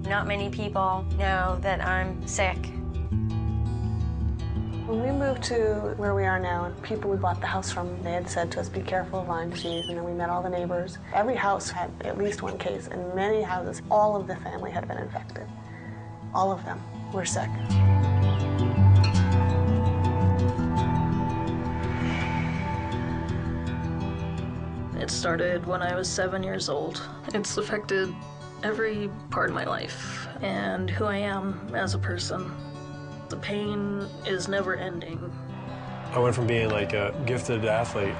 Not many people know that I'm sick. When we moved to where we are now, and people we bought the house from, they had said to us, be careful of Lyme disease, and then we met all the neighbors. Every house had at least one case, and many houses, all of the family had been infected. All of them were sick. It started when I was 7 years old. It's affected every part of my life and who I am as a person. The pain is never ending. I went from being like a gifted athlete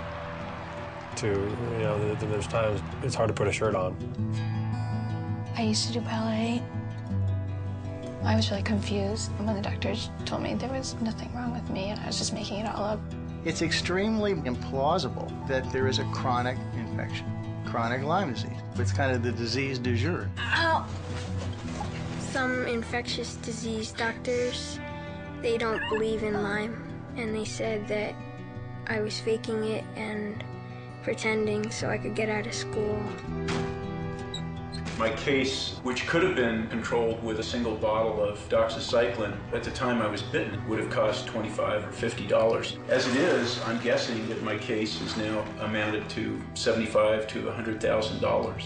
to, you know, there's times it's hard to put a shirt on. I used to do ballet. I was really confused when the doctors told me there was nothing wrong with me and I was just making it all up. It's extremely implausible that there is a chronic infection, chronic Lyme disease. It's kind of the disease du jour. Ow. Some infectious disease doctors, they don't believe in Lyme, and they said that I was faking it and pretending so I could get out of school. My case, which could have been controlled with a single bottle of doxycycline, at the time I was bitten, would have cost $25 or $50. As it is, I'm guessing that my case is now amounted to $75,000 to $100,000.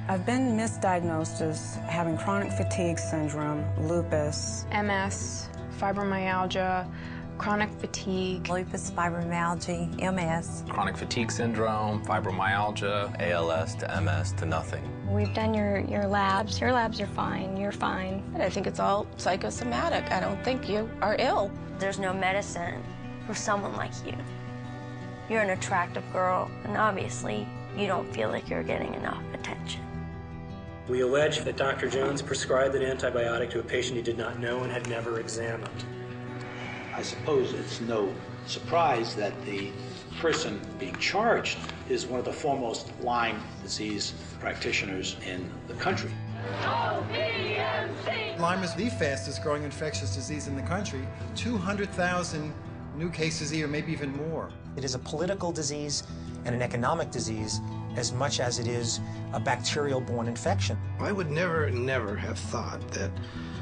I've been misdiagnosed as having chronic fatigue syndrome, lupus, MS, fibromyalgia, chronic fatigue, lupus, fibromyalgia, MS, chronic fatigue syndrome, fibromyalgia, ALS to MS to nothing. We've done your labs. Your labs are fine. You're fine. I think it's all psychosomatic. I don't think you are ill. There's no medicine for someone like you. You're an attractive girl, and obviously you don't feel like you're getting enough attention. We allege that Dr. Jones prescribed an antibiotic to a patient he did not know and had never examined. I suppose it's no surprise that the person being charged is one of the foremost Lyme disease practitioners in the country. Lyme is the fastest growing infectious disease in the country. 200,000 new cases a year, maybe even more. It is a political disease and an economic disease as much as it is a bacterial-borne infection. I would never have thought that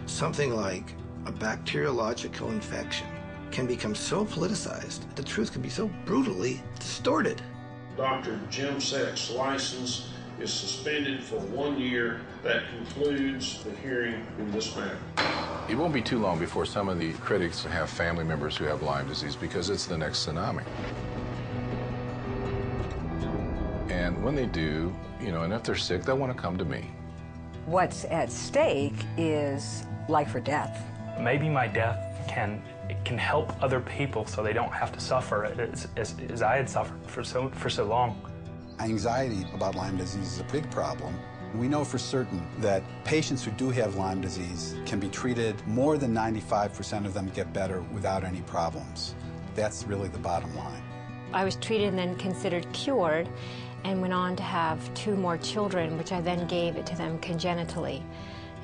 something like a bacteriological infection can become so politicized, the truth can be so brutally distorted. Dr. Jim Seck's license is suspended for 1 year. That concludes the hearing in this matter. It won't be too long before some of the critics have family members who have Lyme disease because it's the next tsunami. And when they do, you know, and if they're sick, they'll want to come to me. What's at stake is life or death. Maybe my death can help other people so they don't have to suffer as I had suffered for so long. Anxiety about Lyme disease is a big problem. We know for certain that patients who do have Lyme disease can be treated. More than 95% of them get better without any problems. That's really the bottom line. I was treated and then considered cured and went on to have 2 more children, which I then gave it to them congenitally.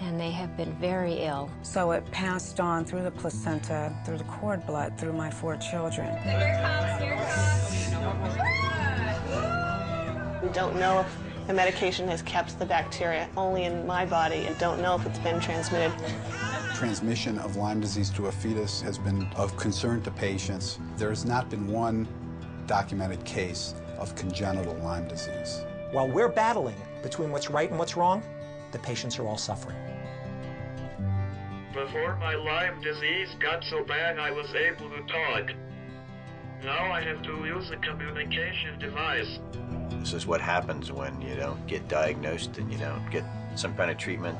And they have been very ill. So it passed on through the placenta, through the cord blood, through my 4 children. Here comes. We don't know if the medication has kept the bacteria only in my body and don't know if it's been transmitted. Transmission of Lyme disease to a fetus has been of concern to patients. There has not been one documented case of congenital Lyme disease. While we're battling between what's right and what's wrong, the patients are all suffering. Before my Lyme disease got so bad I was able to talk. Now I have to use a communication device. This is what happens when you don't get diagnosed and you don't get some kind of treatment.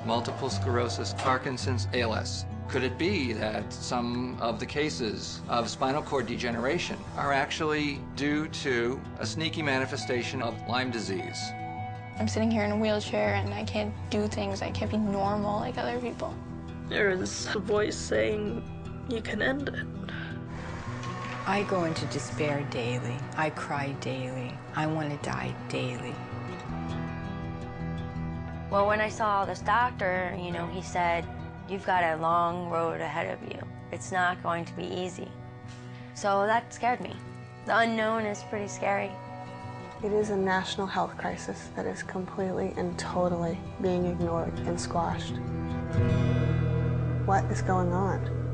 Multiple sclerosis, Parkinson's, ALS. Could it be that some of the cases of spinal cord degeneration are actually due to a sneaky manifestation of Lyme disease? I'm sitting here in a wheelchair and I can't do things. I can't be normal like other people. There is a voice saying, you can end it. I go into despair daily. I cry daily. I want to die daily. Well, when I saw this doctor, you know, he said, you've got a long road ahead of you. It's not going to be easy. So that scared me. The unknown is pretty scary. It is a national health crisis that is completely and totally being ignored and squashed. What is going on?